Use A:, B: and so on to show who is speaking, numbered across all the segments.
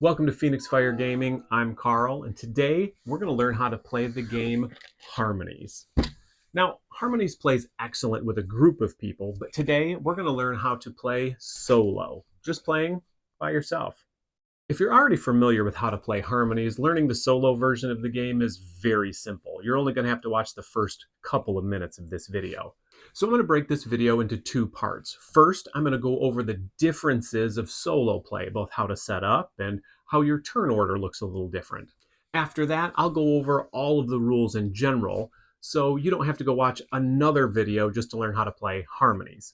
A: Welcome to Phoenix Fire Gaming. I'm Carl, and today we're going to learn how to play the game Harmonies. Now, Harmonies plays excellent with a group of people, but today we're going to learn how to play solo, just playing by yourself. If you're already familiar with how to play Harmonies, learning the solo version of the game is very simple. You're only going to have to watch the first couple of minutes of this video. So I'm going to break this video into two parts. First, I'm going to go over the differences of solo play, both how to set up and how your turn order looks a little different. After that, I'll go over all of the rules in general, so you don't have to go watch another video just to learn how to play Harmonies.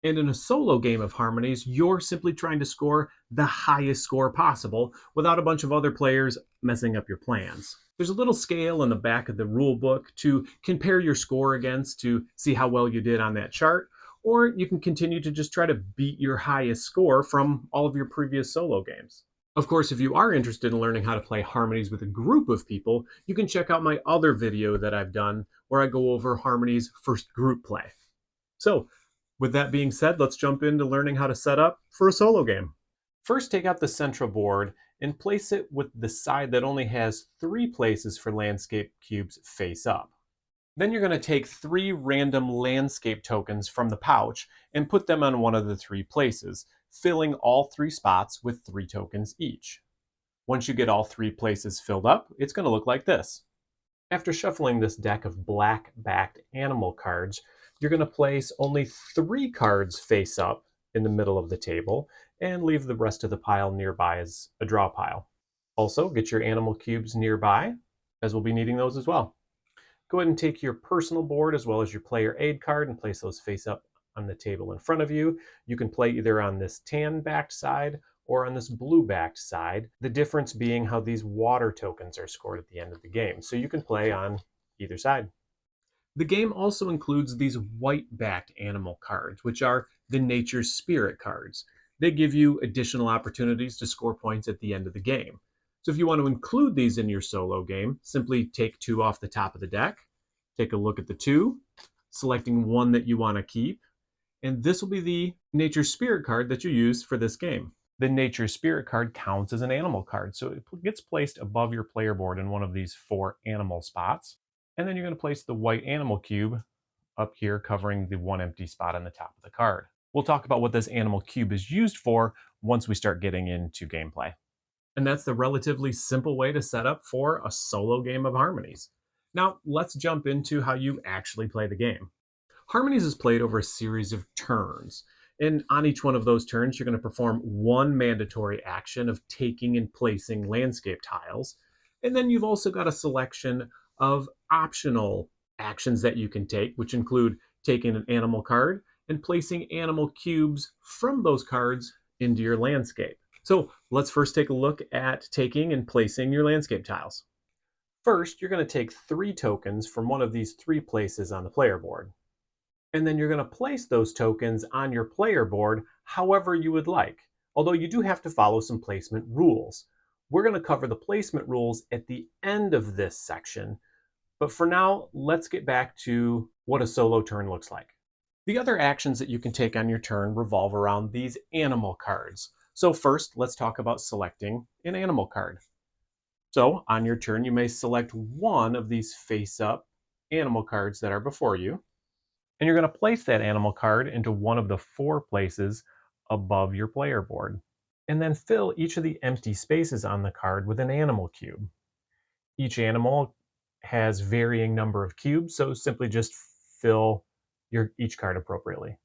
A: And in a solo game of Harmonies, you're simply trying to score the highest score possible without a bunch of other players messing up your plans. There's a little scale in the back of the rule book to compare your score against to see how well you did on that chart, or you can continue to just try to beat your highest score from all of your previous solo games. Of course, if you are interested in learning how to play Harmonies with a group of people, you can check out my other video that I've done where I go over Harmonies first group play. So, with that being said, let's jump into learning how to set up for a solo game. First, take out the central board and place it with the side that only has 3 places for landscape cubes face up. Then you're going to take 3 random landscape tokens from the pouch and put them on one of the 3 places, filling all 3 spots with 3 tokens each. Once you get all 3 places filled up, it's going to look like this. After shuffling this deck of black-backed animal cards, you're going to place only 3 cards face up in the middle of the table and leave the rest of the pile nearby as a draw pile. Also, get your animal cubes nearby, as we'll be needing those as well. Go ahead and take your personal board as well as your player aid card and place those face up on the table in front of you. You can play either on this tan-backed side or on this blue-backed side, the difference being how these water tokens are scored at the end of the game. So you can play on either side. The game also includes these white-backed animal cards, which are the Nature's Spirit cards. They give you additional opportunities to score points at the end of the game. So if you want to include these in your solo game, simply take 2 off the top of the deck, take a look at the 2, selecting one that you want to keep, and this will be the Nature's Spirit card that you use for this game. The Nature Spirit card counts as an animal card, so it gets placed above your player board in one of these 4 animal spots. And then you're going to place the white animal cube up here, covering the 1 empty spot on the top of the card. We'll talk about what this animal cube is used for once we start getting into gameplay. And that's the relatively simple way to set up for a solo game of Harmonies. Now, let's jump into how you actually play the game. Harmonies is played over a series of turns. And on each one of those turns, you're going to perform 1 mandatory action of taking and placing landscape tiles. And then you've also got a selection of optional actions that you can take, which include taking an animal card and placing animal cubes from those cards into your landscape. So let's first take a look at taking and placing your landscape tiles. First, you're going to take 3 tokens from one of these 3 places on the player board. And then you're going to place those tokens on your player board however you would like, although you do have to follow some placement rules. We're going to cover the placement rules at the end of this section, but for now, let's get back to what a solo turn looks like. The other actions that you can take on your turn revolve around these animal cards. So first, let's talk about selecting an animal card. So on your turn, you may select one of these face-up animal cards that are before you, and you're going to place that animal card into one of the 4 places above your player board. And then fill each of the empty spaces on the card with an animal cube. Each animal has varying number of cubes, so simply just fill each card appropriately.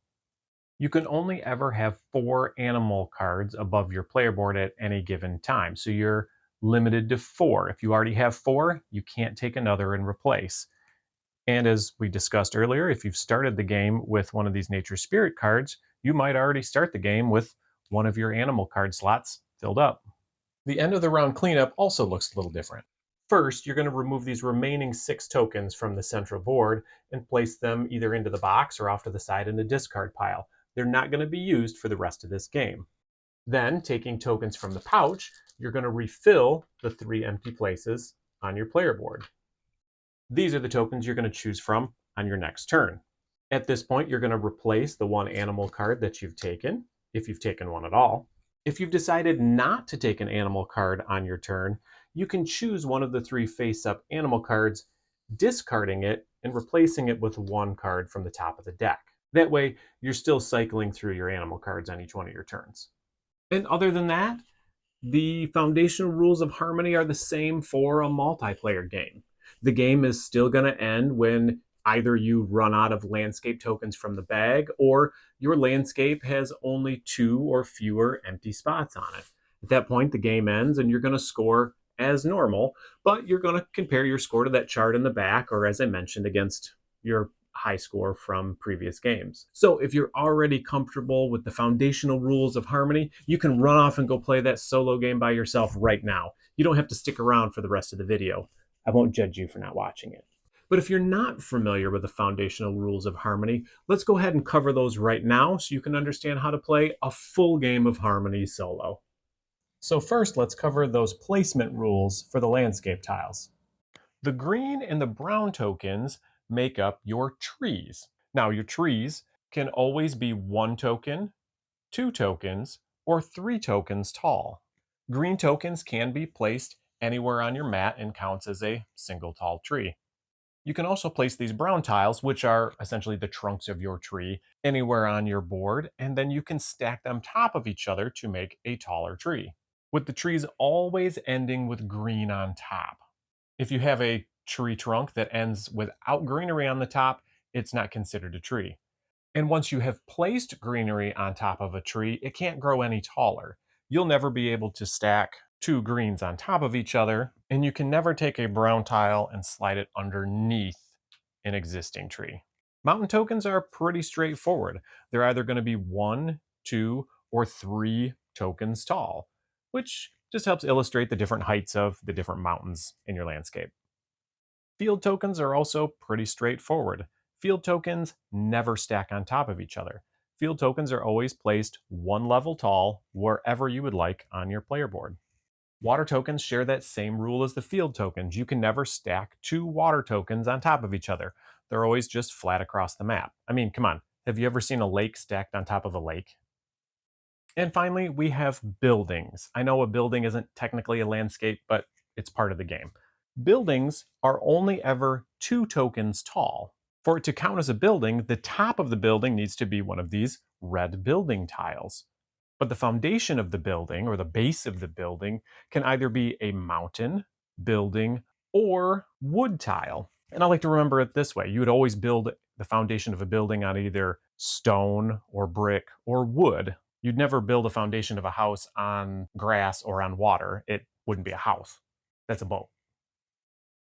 A: You can only ever have 4 animal cards above your player board at any given time, so you're limited to 4. If you already have 4, you can't take another and replace. And as we discussed earlier, if you've started the game with one of these Nature Spirit cards, you might already start the game with one of your animal card slots filled up. The end of the round cleanup also looks a little different. First, you're going to remove these remaining 6 tokens from the central board and place them either into the box or off to the side in a discard pile. They're not going to be used for the rest of this game. Then, taking tokens from the pouch, you're going to refill the 3 empty places on your player board. These are the tokens you're going to choose from on your next turn. At this point, you're going to replace the 1 animal card that you've taken, if you've taken one at all. If you've decided not to take an animal card on your turn, you can choose one of the 3 face-up animal cards, discarding it and replacing it with one card from the top of the deck. That way, you're still cycling through your animal cards on each one of your turns. And other than that, the foundational rules of Harmony are the same for a multiplayer game. The game is still going to end when either you run out of landscape tokens from the bag or your landscape has only 2 or fewer empty spots on it. At that point, the game ends and you're going to score as normal, but you're going to compare your score to that chart in the back, or as I mentioned, against your high score from previous games. So if you're already comfortable with the foundational rules of Harmony, you can run off and go play that solo game by yourself right now. You don't have to stick around for the rest of the video. I won't judge you for not watching it. But if you're not familiar with the foundational rules of Harmony, let's go ahead and cover those right now so you can understand how to play a full game of Harmony solo. So first, let's cover those placement rules for the landscape tiles. The green and the brown tokens make up your trees. Now, your trees can always be 1 token, 2 tokens, or 3 tokens tall. Green tokens can be placed anywhere on your mat and counts as a single tall tree. You can also place these brown tiles, which are essentially the trunks of your tree, anywhere on your board, and then you can stack them top of each other to make a taller tree, with the trees always ending with green on top. If you have a tree trunk that ends without greenery on the top, it's not considered a tree. And once you have placed greenery on top of a tree, it can't grow any taller. You'll never be able to stack 2 greens on top of each other, and you can never take a brown tile and slide it underneath an existing tree. Mountain tokens are pretty straightforward. They're either going to be 1, 2, or 3 tokens tall, which just helps illustrate the different heights of the different mountains in your landscape. Field tokens are also pretty straightforward. Field tokens never stack on top of each other. Field tokens are always placed 1 level tall wherever you would like on your player board. Water tokens share that same rule as the field tokens. You can never stack 2 water tokens on top of each other. They're always just flat across the map. I mean, come on, have you ever seen a lake stacked on top of a lake? And finally, we have buildings. I know a building isn't technically a landscape, but it's part of the game. Buildings are only ever 2 tokens tall. For it to count as a building, the top of the building needs to be one of these red building tiles. But the foundation of the building, or the base of the building, can either be a mountain, building, or wood tile. And I like to remember it this way. You would always build the foundation of a building on either stone or brick or wood. You'd never build a foundation of a house on grass or on water. It wouldn't be a house. That's a boat.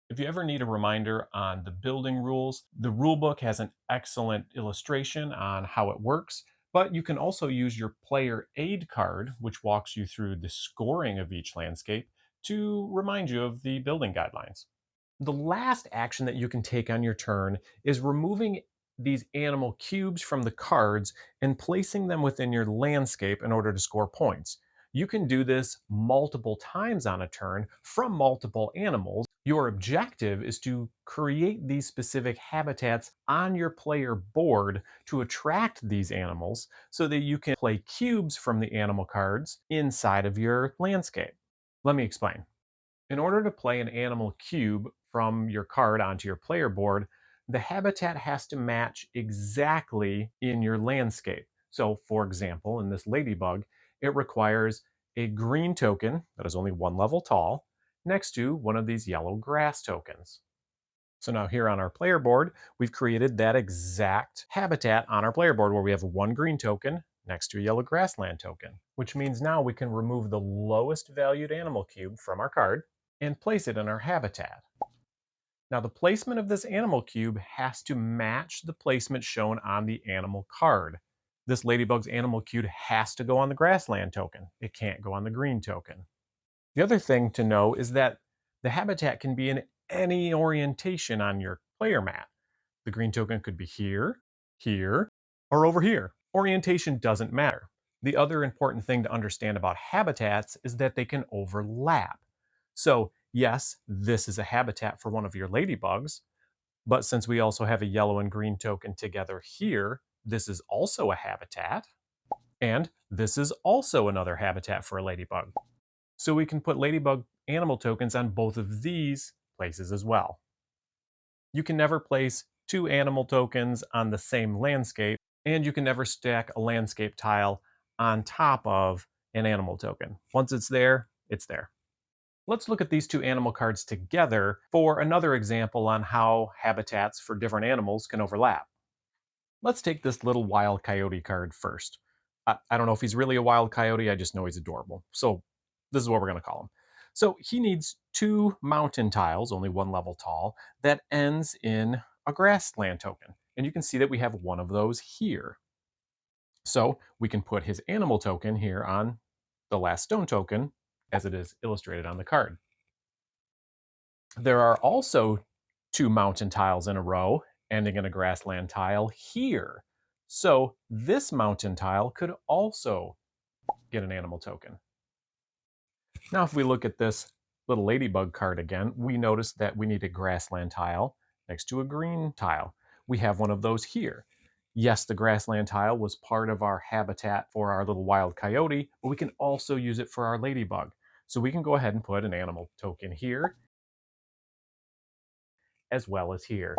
A: If you ever need a reminder on the building rules, the rulebook has an excellent illustration on how it works, but you can also use your player aid card, which walks you through the scoring of each landscape, to remind you of the building guidelines. The last action that you can take on your turn is removing these animal cubes from the cards and placing them within your landscape in order to score points. You can do this multiple times on a turn from multiple animals. Your objective is to create these specific habitats on your player board to attract these animals so that you can play cubes from the animal cards inside of your landscape. Let me explain. In order to play an animal cube from your card onto your player board, the habitat has to match exactly in your landscape. So, for example, in this ladybug, it requires a green token that is only 1 level tall next to one of these yellow grass tokens. So now here on our player board, we've created that exact habitat on our player board where we have 1 green token next to a yellow grassland token, which means now we can remove the lowest valued animal cube from our card and place it in our habitat. Now the placement of this animal cube has to match the placement shown on the animal card. This ladybug's animal cube has to go on the grassland token. It can't go on the green token. The other thing to know is that the habitat can be in any orientation on your player mat. The green token could be here, here, or over here. Orientation doesn't matter. The other important thing to understand about habitats is that they can overlap. So yes, this is a habitat for one of your ladybugs, but since we also have a yellow and green token together here, this is also a habitat. And This is also another habitat for a ladybug. So we can put ladybug animal tokens on both of these places as well. You can never place two animal tokens on the same landscape, and you can never stack a landscape tile on top of an animal token. Once it's there, it's there. Let's look at these two animal cards together for another example on how habitats for different animals can overlap. Let's take this little wild coyote card first. I don't know if he's really a wild coyote, I just know he's adorable. So this is what we're going to call him. So he needs two mountain tiles, only one level tall, that ends in a grassland token. And you can see that we have one of those here. So we can put his animal token here on the last stone token as it is illustrated on the card. There are also two mountain tiles in a row ending in a grassland tile here. So this mountain tile could also get an animal token. Now, if we look at this little ladybug card again, we notice that we need a grassland tile next to a green tile. We have one of those here. Yes, the grassland tile was part of our habitat for our little wild coyote, but we can also use it for our ladybug. So we can go ahead and put an animal token here as well as here.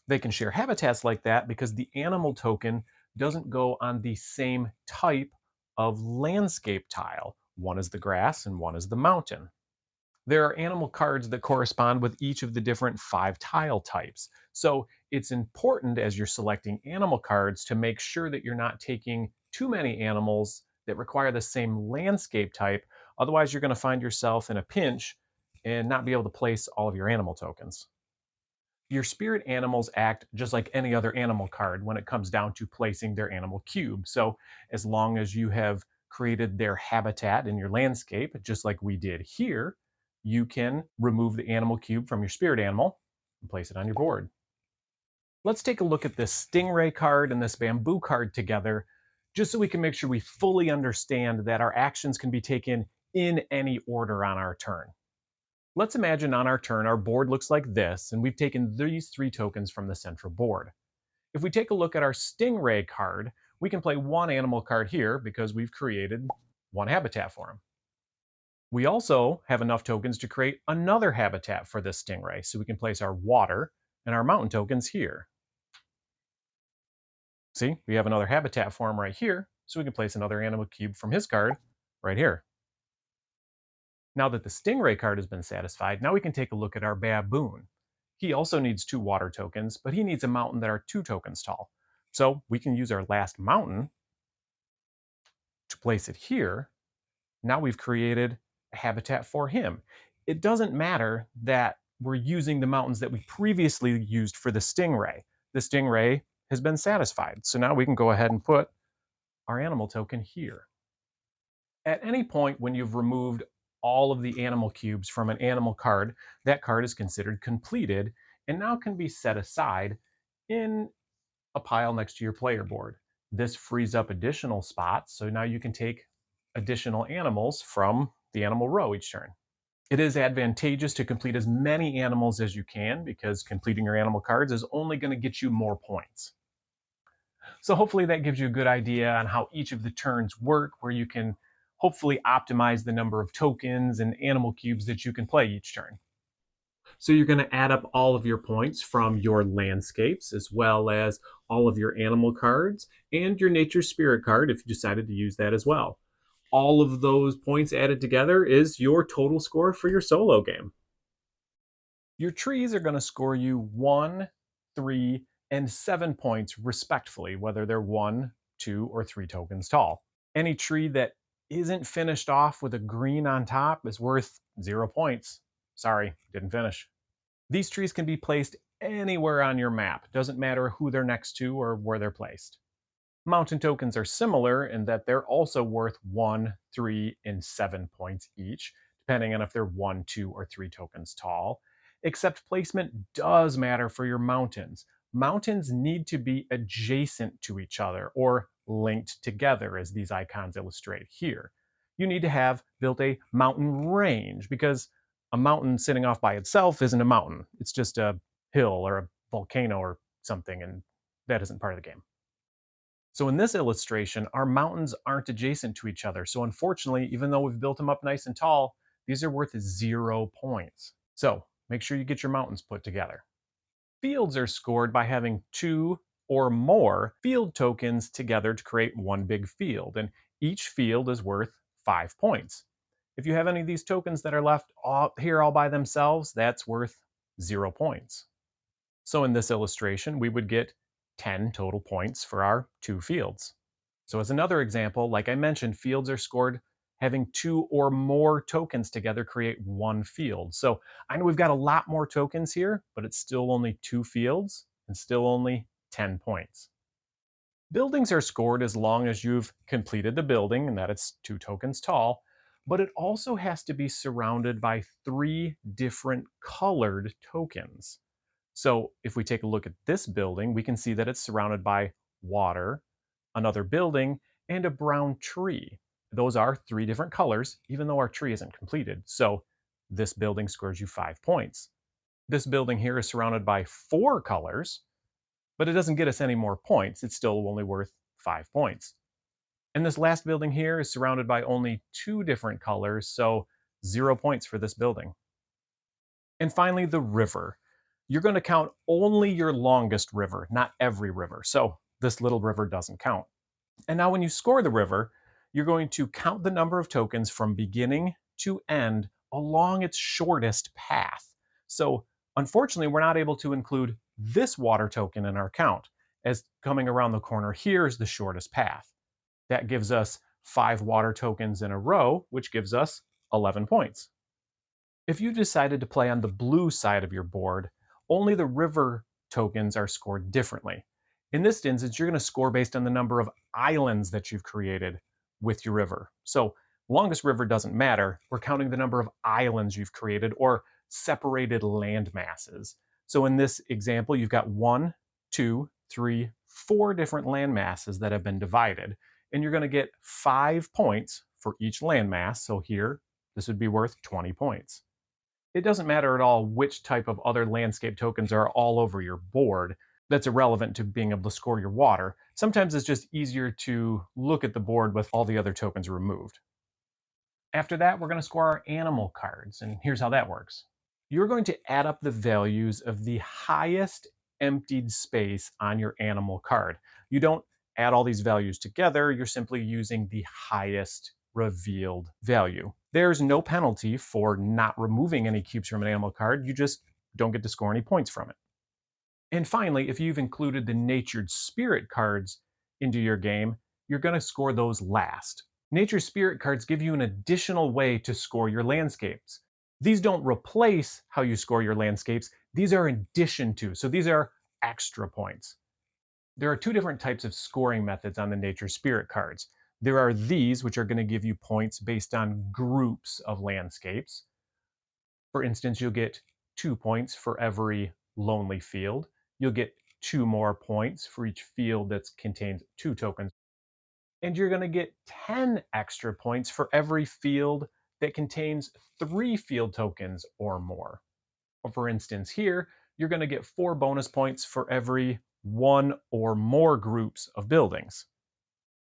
A: They can share habitats like that because the animal token doesn't go on the same type of landscape tile. One is the grass and one is the mountain. There are animal cards that correspond with each of the different 5 tile types. So it's important as you're selecting animal cards to make sure that you're not taking too many animals that require the same landscape type. Otherwise, you're going to find yourself in a pinch and not be able to place all of your animal tokens. Your spirit animals act just like any other animal card when it comes down to placing their animal cube. So, as long as you have created their habitat in your landscape, just like we did here, you can remove the animal cube from your spirit animal and place it on your board. Let's take a look at this stingray card and this bamboo card together, just so we can make sure we fully understand that our actions can be taken in any order on our turn. Let's imagine on our turn, our board looks like this, and we've taken these 3 tokens from the central board. If we take a look at our stingray card, we can play one animal card here because we've created one habitat for him. We also have enough tokens to create another habitat for this stingray, so we can place our water and our mountain tokens here. See, we have another habitat for him right here, so we can place another animal cube from his card right here. Now that the stingray card has been satisfied, now we can take a look at our baboon. He also needs 2 water tokens, but he needs a mountain that are 2 tokens tall. So we can use our last mountain to place it here. Now we've created a habitat for him. It doesn't matter that we're using the mountains that we previously used for the stingray. The stingray has been satisfied. So now we can go ahead and put our animal token here. At any point when you've removed all of the animal cubes from an animal card, that card is considered completed and now can be set aside in a pile next to your player board. This frees up additional spots, so now you can take additional animals from the animal row each turn. It is advantageous to complete as many animals as you can because completing your animal cards is only going to get you more points. So hopefully that gives you a good idea on how each of the turns work, where you can hopefully optimize the number of tokens and animal cubes that you can play each turn. So you're going to add up all of your points from your landscapes, as well as all of your animal cards and your nature spirit card if you decided to use that as well. All of those points added together is your total score for your solo game. Your trees are going to score you 1, 3, and 7 points respectively, whether they're 1, 2, or 3 tokens tall. Any tree that isn't finished off with a green on top is worth 0 points. Sorry, didn't finish. These trees can be placed anywhere on your map. Doesn't matter who they're next to or where they're placed. Mountain tokens are similar in that they're also worth 1, 3, and 7 points each, depending on if they're 1, 2, or 3 tokens tall. Except placement does matter for your mountains. Mountains need to be adjacent to each other or linked together, as these icons illustrate here. You need to have built a mountain range because a mountain sitting off by itself isn't a mountain. It's just a hill or a volcano or something, and that isn't part of the game. So in this illustration, our mountains aren't adjacent to each other. So unfortunately, even though we've built them up nice and tall, these are worth 0 points. So make sure you get your mountains put together. Fields are scored by having 2 or more field tokens together to create one big field, and each field is worth 5 points. If you have any of these tokens that are left here all by themselves, that's worth 0 points. So in this illustration, we would get 10 total points for our 2 fields. So as another example, like I mentioned, fields are scored having 2 or more tokens together create one field. So I know we've got a lot more tokens here, but it's still only 2 fields and still only 10 points. Buildings are scored as long as you've completed the building and that it's 2 tokens tall, but it also has to be surrounded by 3 different colored tokens. So if we take a look at this building, we can see that it's surrounded by water, another building, and a brown tree. Those are 3 different colors, even though our tree isn't completed. So this building scores you 5 points. This building here is surrounded by 4 colors, but it doesn't get us any more points. It's still only worth 5 points. And this last building here is surrounded by only 2 different colors, so 0 points for this building. And finally, the river. You're going to count only your longest river, not every river. So this little river doesn't count. And now when you score the river, you're going to count the number of tokens from beginning to end along its shortest path. So unfortunately, we're not able to include this water token in our count, as coming around the corner here is the shortest path. That gives us 5 water tokens in a row, which gives us 11 points. If you decided to play on the blue side of your board, only the river tokens are scored differently. In this instance, you're going to score based on the number of islands that you've created with your river. So longest river doesn't matter. We're counting the number of islands you've created or separated land masses. So in this example, you've got 1, 2, 3, 4 different land masses that have been divided. And you're going to get 5 points for each landmass. So here, this would be worth 20 points. It doesn't matter at all which type of other landscape tokens are all over your board. That's irrelevant to being able to score your water. Sometimes it's just easier to look at the board with all the other tokens removed. After that, we're going to score our animal cards, and here's how that works. You're going to add up the values of the highest emptied space on your animal card. You don't add all these values together, you're simply using the highest revealed value. There's no penalty for not removing any cubes from an animal card, you just don't get to score any points from it. And finally, if you've included the Natured Spirit cards into your game, you're going to score those last. Natured Spirit cards give you an additional way to score your landscapes. These don't replace how you score your landscapes, these are in addition to, so these are extra points. There are 2 different types of scoring methods on the Nature Spirit cards. There are these, which are going to give you points based on groups of landscapes. For instance, you'll get 2 points for every lonely field. You'll get 2 more points for each field that contains 2 tokens. And you're going to get 10 extra points for every field that contains 3 field tokens or more. For instance, here, you're going to get 4 bonus points for every 1 or more groups of buildings.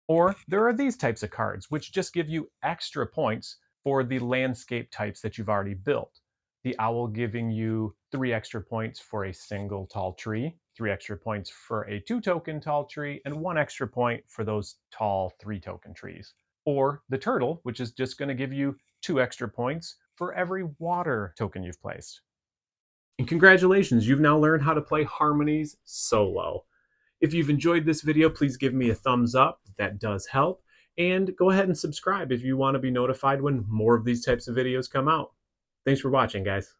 A: Or there are these types of cards, which just give you extra points for the landscape types that you've already built. The owl giving you 3 extra points for a single tall tree, 3 extra points for a 2 token tall tree, and 1 extra point for those tall 3 token trees. Or the turtle, which is just going to give you 2 extra points for every water token you've placed. And congratulations, you've now learned how to play Harmonies solo. If you've enjoyed this video, please give me a thumbs up. That does help. And go ahead and subscribe if you want to be notified when more of these types of videos come out. Thanks for watching, guys.